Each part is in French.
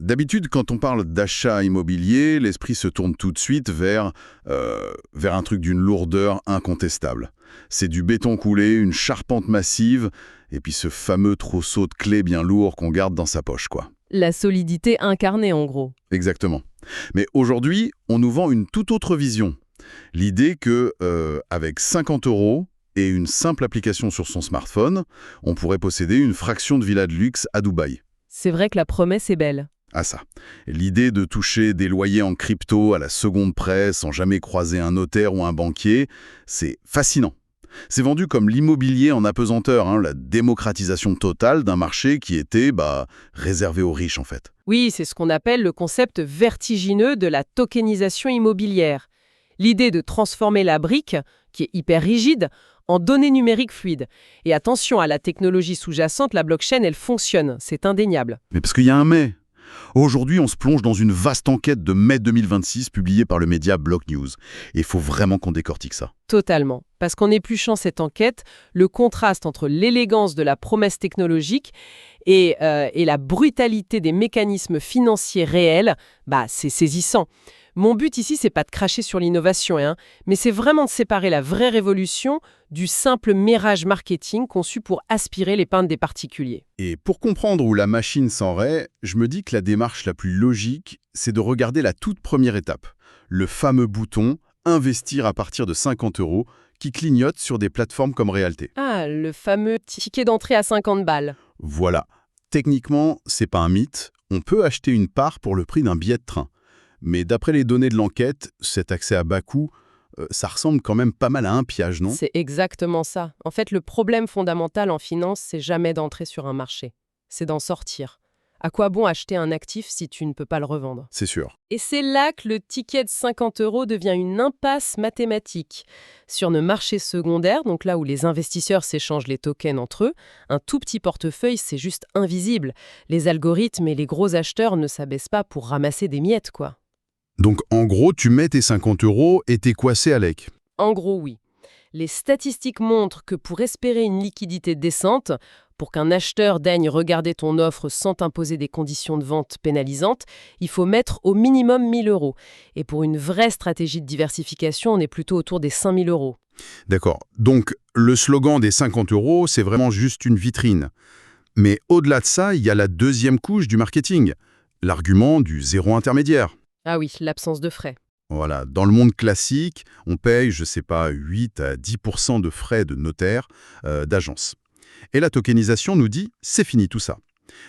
D'habitude, quand on parle d'achat immobilier, l'esprit se tourne tout de suite vers un truc d'une lourdeur incontestable. C'est du béton coulé, une charpente massive, et puis ce fameux trousseau de clés bien lourd qu'on garde dans sa poche, quoi. La solidité incarnée, en gros. Exactement. Mais aujourd'hui, on nous vend une toute autre vision. L'idée que, avec 50 € et une simple application sur son smartphone, on pourrait posséder une fraction de villa de luxe à Dubaï. C'est vrai que la promesse est belle. Ah ça. L'idée de toucher des loyers en crypto à la seconde près sans jamais croiser un notaire ou un banquier, c'est fascinant. C'est vendu comme l'immobilier en apesanteur, la démocratisation totale d'un marché qui était réservé aux riches en fait. Oui, c'est ce qu'on appelle le concept vertigineux de la tokenisation immobilière. L'idée de transformer la brique, qui est hyper rigide, en données numériques fluides. Et attention à la technologie sous-jacente, la blockchain, elle fonctionne, c'est indéniable. Mais parce qu'il y a un mais. Aujourd'hui, on se plonge dans une vaste enquête de mai 2026 publiée par le média Block News. Et il faut vraiment qu'on décortique ça. Totalement. Parce qu'en épluchant cette enquête, le contraste entre l'élégance de la promesse technologique et la brutalité des mécanismes financiers réels, c'est saisissant. Mon but ici, c'est pas de cracher sur l'innovation, mais c'est vraiment de séparer la vraie révolution du simple mirage marketing conçu pour aspirer l'épargne des particuliers. Et pour comprendre où la machine s'en rait, je me dis que la démarche la plus logique, c'est de regarder la toute première étape, le fameux bouton « Investir à partir de 50 € » qui clignote sur des plateformes comme Realté. Ah, le fameux ticket d'entrée à 50 balles. Voilà. Techniquement, c'est pas un mythe, on peut acheter une part pour le prix d'un billet de train. Mais d'après les données de l'enquête, cet accès à bas coût, ça ressemble quand même pas mal à un piège, non? C'est exactement ça. En fait, le problème fondamental en finance, c'est jamais d'entrer sur un marché. C'est d'en sortir. À quoi bon acheter un actif si tu ne peux pas le revendre? C'est sûr. Et c'est là que le ticket de 50 € devient une impasse mathématique. Sur nos marchés secondaires, donc là où les investisseurs s'échangent les tokens entre eux, un tout petit portefeuille, c'est juste invisible. Les algorithmes et les gros acheteurs ne s'abaissent pas pour ramasser des miettes, quoi. Donc en gros, tu mets tes 50 € et t'es coincé à l'EC. En gros, oui. Les statistiques montrent que pour espérer une liquidité décente, pour qu'un acheteur daigne regarder ton offre sans t'imposer des conditions de vente pénalisantes, il faut mettre au minimum 1 000 €. Et pour une vraie stratégie de diversification, on est plutôt autour des 5 000 €. D'accord. Donc le slogan des 50 €, c'est vraiment juste une vitrine. Mais au-delà de ça, il y a la deuxième couche du marketing, l'argument du zéro intermédiaire. Ah oui, l'absence de frais. Voilà, dans le monde classique, on paye, 8 à 10% de frais de notaire, d'agence. Et la tokenisation nous dit, c'est fini tout ça.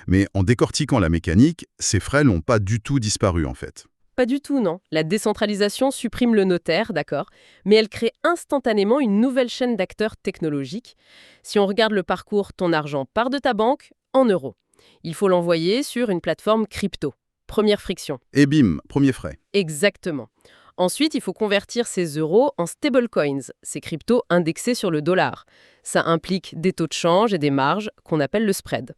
Mais en décortiquant la mécanique, ces frais n'ont pas du tout disparu en fait. Pas du tout, non. La décentralisation supprime le notaire, d'accord, mais elle crée instantanément une nouvelle chaîne d'acteurs technologiques. Si on regarde le parcours, ton argent part de ta banque en euros. Il faut l'envoyer sur une plateforme crypto. Première friction. Et bim, premier frais. Exactement. Ensuite, il faut convertir ces euros en stablecoins, ces cryptos indexés sur le dollar. Ça implique des taux de change et des marges qu'on appelle le spread.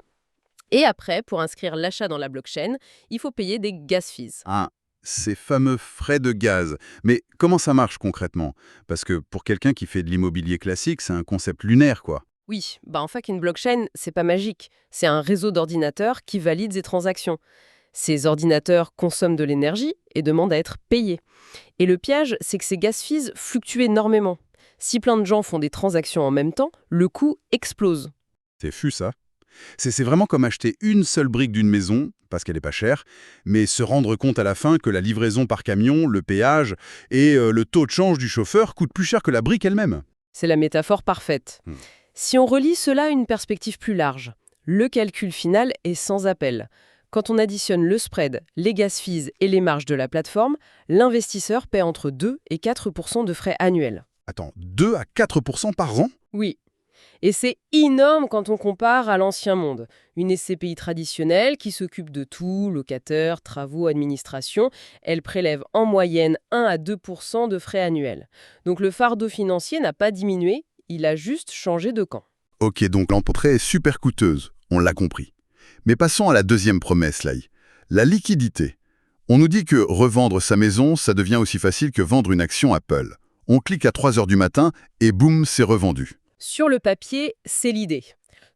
Et après, pour inscrire l'achat dans la blockchain, il faut payer des gas fees. Ah, ces fameux frais de gaz. Mais comment ça marche concrètement? Parce que pour quelqu'un qui fait de l'immobilier classique, c'est un concept lunaire, quoi. Oui, en fait, une blockchain, c'est pas magique. C'est un réseau d'ordinateurs qui valide ces transactions. Ces ordinateurs consomment de l'énergie et demandent à être payés. Et le piège, c'est que ces gas fees fluctuent énormément. Si plein de gens font des transactions en même temps, le coût explose. C'est fou ça. C'est vraiment comme acheter une seule brique d'une maison, parce qu'elle n'est pas chère, mais se rendre compte à la fin que la livraison par camion, le péage et le taux de change du chauffeur coûtent plus cher que la brique elle-même. C'est la métaphore parfaite. Si on relie cela à une perspective plus large, le calcul final est sans appel. Quand on additionne le spread, les gas fees et les marges de la plateforme, l'investisseur paie entre 2 et 4% de frais annuels. Attends, 2 à 4% par an? Oui. Et c'est énorme quand on compare à l'ancien monde. Une SCPI traditionnelle qui s'occupe de tout, locataires, travaux, administration, elle prélève en moyenne 1 à 2% de frais annuels. Donc le fardeau financier n'a pas diminué, il a juste changé de camp. Ok, donc l'entrée est super coûteuse, on l'a compris. Mais passons à la deuxième promesse, là. La liquidité. On nous dit que revendre sa maison, ça devient aussi facile que vendre une action Apple. On clique à 3 h du matin et boum, c'est revendu. Sur le papier, c'est l'idée.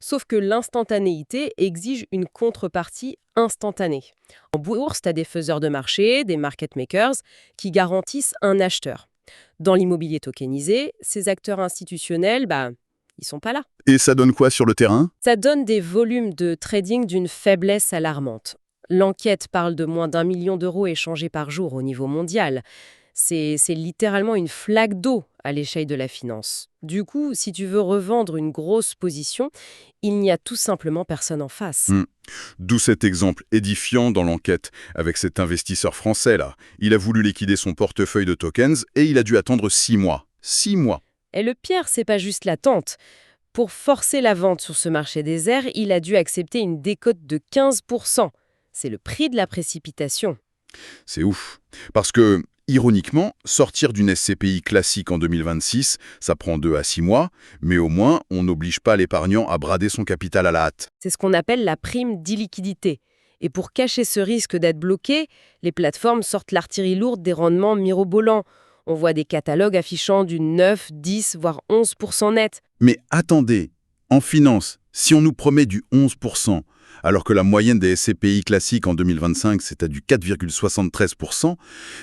Sauf que l'instantanéité exige une contrepartie instantanée. En bourse, tu as des faiseurs de marché, des market makers, qui garantissent un acheteur. Dans l'immobilier tokenisé, ces acteurs institutionnels, ils sont pas là. Et ça donne quoi sur le terrain? Ça donne des volumes de trading d'une faiblesse alarmante. L'enquête parle de moins d'1 million d'euros échangés par jour au niveau mondial. C'est littéralement une flaque d'eau à l'échelle de la finance. Du coup, si tu veux revendre une grosse position, il n'y a tout simplement personne en face. D'où cet exemple édifiant dans l'enquête, avec cet investisseur français-là. Il a voulu liquider son portefeuille de tokens et il a dû attendre 6 mois. 6 mois. Et le pire, c'est pas juste l'attente. Pour forcer la vente sur ce marché désert, il a dû accepter une décote de 15%. C'est le prix de la précipitation. C'est ouf. Parce que, ironiquement, sortir d'une SCPI classique en 2026, ça prend 2 à 6 mois, mais au moins, on n'oblige pas l'épargnant à brader son capital à la hâte. C'est ce qu'on appelle la prime d'illiquidité. Et pour cacher ce risque d'être bloqué, les plateformes sortent l'artillerie lourde des rendements mirobolants. On voit des catalogues affichant du 9, 10, voire 11% net. Mais attendez, en finance, si on nous promet du 11%, alors que la moyenne des SCPI classiques en 2025, c'est à du 4,73%,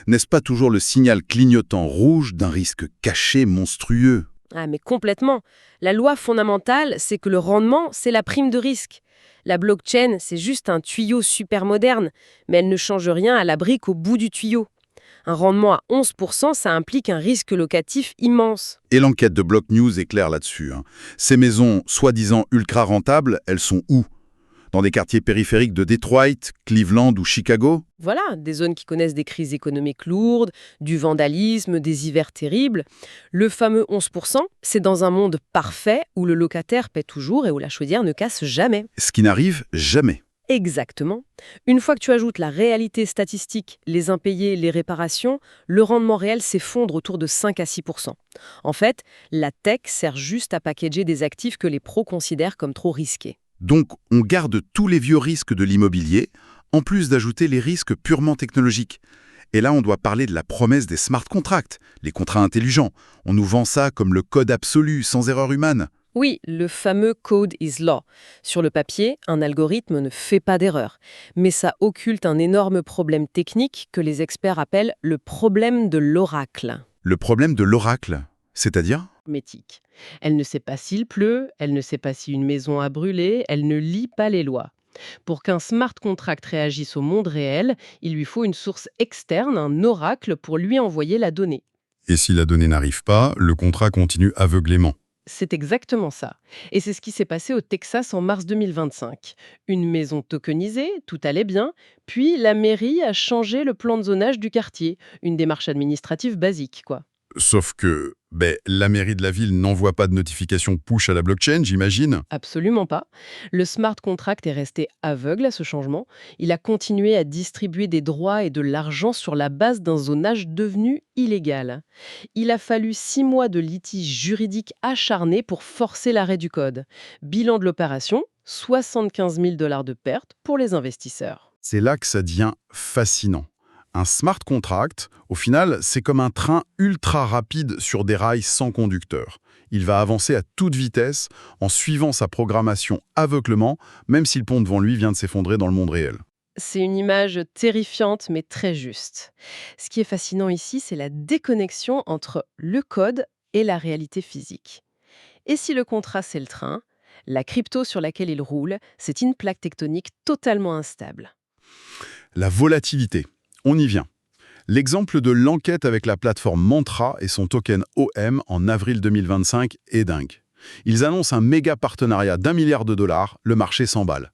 n'est-ce pas toujours le signal clignotant rouge d'un risque caché monstrueux? Ah, mais complètement. La loi fondamentale, c'est que le rendement, c'est la prime de risque. La blockchain, c'est juste un tuyau super moderne, mais elle ne change rien à la brique au bout du tuyau. Un rendement à 11%, ça implique un risque locatif immense. Et l'enquête de Block News est claire là-dessus. Ces maisons soi-disant ultra rentables, elles sont où? Dans des quartiers périphériques de Detroit, Cleveland ou Chicago? Voilà, des zones qui connaissent des crises économiques lourdes, du vandalisme, des hivers terribles. Le fameux 11%, c'est dans un monde parfait où le locataire paie toujours et où la chaudière ne casse jamais. Ce qui n'arrive jamais. Exactement. Une fois que tu ajoutes la réalité statistique, les impayés, les réparations, le rendement réel s'effondre autour de 5 à 6%. En fait, la tech sert juste à packager des actifs que les pros considèrent comme trop risqués. Donc, on garde tous les vieux risques de l'immobilier, en plus d'ajouter les risques purement technologiques. Et là, on doit parler de la promesse des smart contracts, les contrats intelligents. On nous vend ça comme le code absolu, sans erreur humaine. Oui, le fameux code is law. Sur le papier, un algorithme ne fait pas d'erreur. Mais ça occulte un énorme problème technique que les experts appellent le problème de l'oracle. Le problème de l'oracle, c'est-à-dire? Métique. Elle ne sait pas s'il pleut, elle ne sait pas si une maison a brûlé, elle ne lit pas les lois. Pour qu'un smart contract réagisse au monde réel, il lui faut une source externe, un oracle, pour lui envoyer la donnée. Et si la donnée n'arrive pas, le contrat continue aveuglément. C'est exactement ça. Et c'est ce qui s'est passé au Texas en mars 2025. Une maison tokenisée, tout allait bien, puis la mairie a changé le plan de zonage du quartier. Une démarche administrative basique, quoi. Sauf que, la mairie de la ville n'envoie pas de notification push à la blockchain, j'imagine. Absolument pas. Le smart contract est resté aveugle à ce changement. Il a continué à distribuer des droits et de l'argent sur la base d'un zonage devenu illégal. Il a fallu 6 mois de litige juridique acharné pour forcer l'arrêt du code. Bilan de l'opération, 75 000 $ de pertes pour les investisseurs. C'est là que ça devient fascinant. Un smart contract, au final, c'est comme un train ultra rapide sur des rails sans conducteur. Il va avancer à toute vitesse en suivant sa programmation aveuglement, même si le pont devant lui vient de s'effondrer dans le monde réel. C'est une image terrifiante mais très juste. Ce qui est fascinant ici, c'est la déconnexion entre le code et la réalité physique. Et si le contrat, c'est le train, la crypto sur laquelle il roule, c'est une plaque tectonique totalement instable. La volatilité. On y vient. L'exemple de l'enquête avec la plateforme Mantra et son token OM en avril 2025 est dingue. Ils annoncent un méga partenariat d'1 milliard de dollars, le marché s'emballe.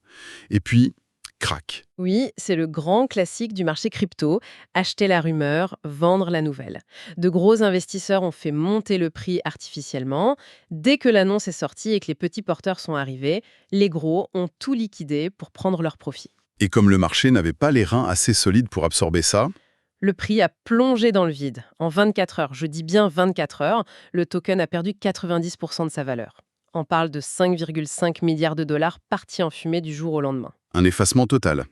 Et puis, crac. Oui, c'est le grand classique du marché crypto, acheter la rumeur, vendre la nouvelle. De gros investisseurs ont fait monter le prix artificiellement. Dès que l'annonce est sortie et que les petits porteurs sont arrivés, les gros ont tout liquidé pour prendre leur profit. Et comme le marché n'avait pas les reins assez solides pour absorber ça, Le prix a plongé dans le vide. En 24 heures, je dis bien 24 heures, le token a perdu 90% de sa valeur. On parle de 5,5 milliards de dollars partis en fumée du jour au lendemain. un effacement total.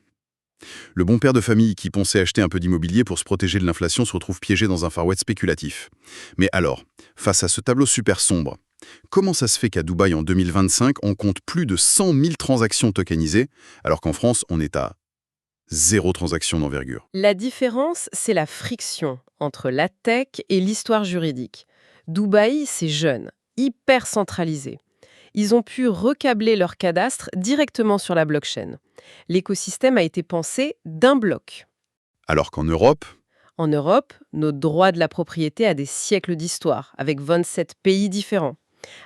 Le bon père de famille qui pensait acheter un peu d'immobilier pour se protéger de l'inflation se retrouve piégé dans un Far West spéculatif. Mais alors, face à ce tableau super sombre, Comment ça se fait qu'à Dubaï, en 2025, on compte plus de 100 000 transactions tokenisées, alors qu'en France, on est à zéro transaction d'envergure? La différence, c'est la friction entre la tech et l'histoire juridique. Dubaï, c'est jeune, hyper centralisé. Ils ont pu recabler leur cadastre directement sur la blockchain. L'écosystème a été pensé d'un bloc. Alors qu'en Europe, En Europe, notre droit de la propriété a des siècles d'histoire, avec 27 pays différents.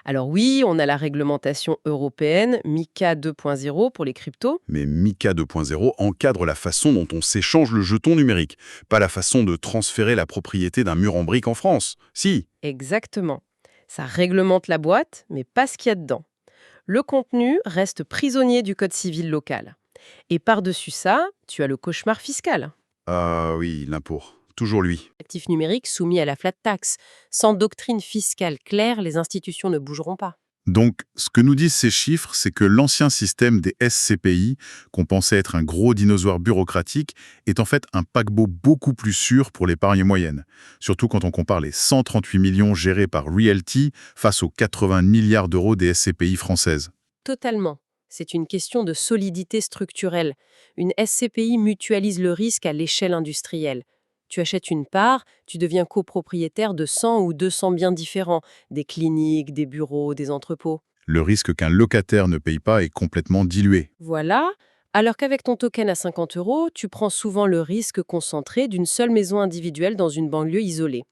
Alors oui, on a la réglementation européenne, MiCA 2.0 pour les cryptos. mais Mika 2.0 encadre la façon dont on s'échange le jeton numérique, pas la façon de transférer la propriété d'un mur en briques en France. Si. Exactement. Ça réglemente la boîte, mais pas ce qu'il y a dedans. Le contenu reste prisonnier du code civil local. Et par-dessus ça, tu as le cauchemar fiscal. Ah oui, l'impôt. Toujours lui. Actifs numériques soumis à la flat tax. Sans doctrine fiscale claire, les institutions ne bougeront pas. Donc, ce que nous disent ces chiffres, c'est que l'ancien système des SCPI, qu'on pensait être un gros dinosaure bureaucratique, est en fait un paquebot beaucoup plus sûr pour l'épargne moyenne. Surtout quand on compare les 138 millions gérés par Realty face aux 80 milliards d'euros des SCPI françaises. Totalement. C'est une question de solidité structurelle. Une SCPI mutualise le risque à l'échelle industrielle. Tu achètes une part, tu deviens copropriétaire de 100 ou 200 biens différents, des cliniques, des bureaux, des entrepôts. Le risque qu'un locataire ne paye pas est complètement dilué. Voilà. Alors qu'avec ton token à 50 euros, tu prends souvent le risque concentré d'une seule maison individuelle dans une banlieue isolée.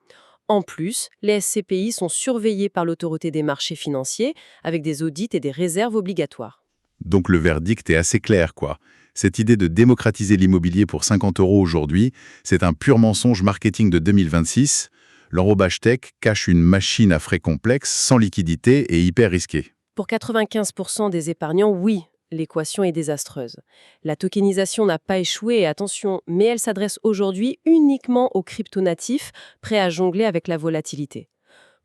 En plus, les SCPI sont surveillés par l'autorité des marchés financiers avec des audits et des réserves obligatoires. Donc le verdict est assez clair, quoi. Cette idée de démocratiser l'immobilier pour 50 euros aujourd'hui, c'est un pur mensonge marketing de 2026. L'enrobage tech cache une machine à frais complexe, sans liquidité et hyper risquée. Pour 95% des épargnants, oui, l'équation est désastreuse. La tokenisation n'a pas échoué, et attention, mais elle s'adresse aujourd'hui uniquement aux crypto-natifs prêts à jongler avec la volatilité.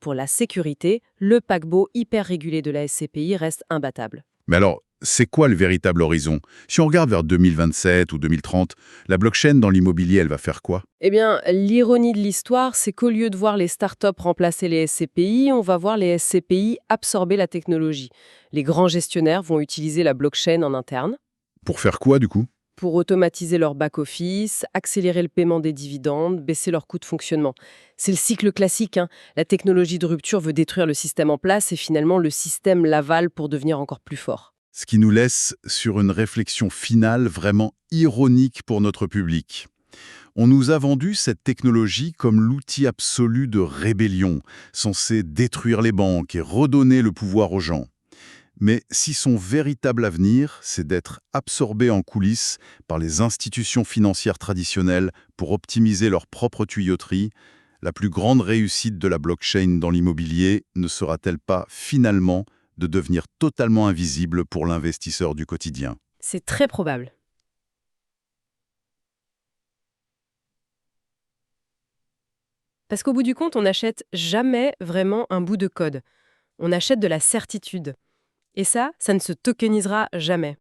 Pour la sécurité, le paquebot hyper régulé de la SCPI reste imbattable. Mais alors, c'est quoi le véritable horizon? Si on regarde vers 2027 ou 2030, la blockchain dans l'immobilier, elle va faire quoi? Eh bien, l'ironie de l'histoire, c'est qu'au lieu de voir les startups remplacer les SCPI, on va voir les SCPI absorber la technologie. Les grands gestionnaires vont utiliser la blockchain en interne Pour faire quoi, du coup? pour automatiser leur back-office, accélérer le paiement des dividendes, baisser leurs coûts de fonctionnement. C'est le cycle classique, hein. La technologie de rupture veut détruire le système en place et finalement le système l'avale pour devenir encore plus fort. Ce qui nous laisse sur une réflexion finale vraiment ironique pour notre public. On nous a vendu cette technologie comme l'outil absolu de rébellion, censé détruire les banques et redonner le pouvoir aux gens. Mais si son véritable avenir, c'est d'être absorbé en coulisses par les institutions financières traditionnelles pour optimiser leur propre tuyauterie, la plus grande réussite de la blockchain dans l'immobilier ne sera-t-elle pas finalement de devenir totalement invisible pour l'investisseur du quotidien? C'est très probable. Parce qu'au bout du compte, on n'achète jamais vraiment un bout de code. On achète de la certitude. Et ça ne se tokenisera jamais.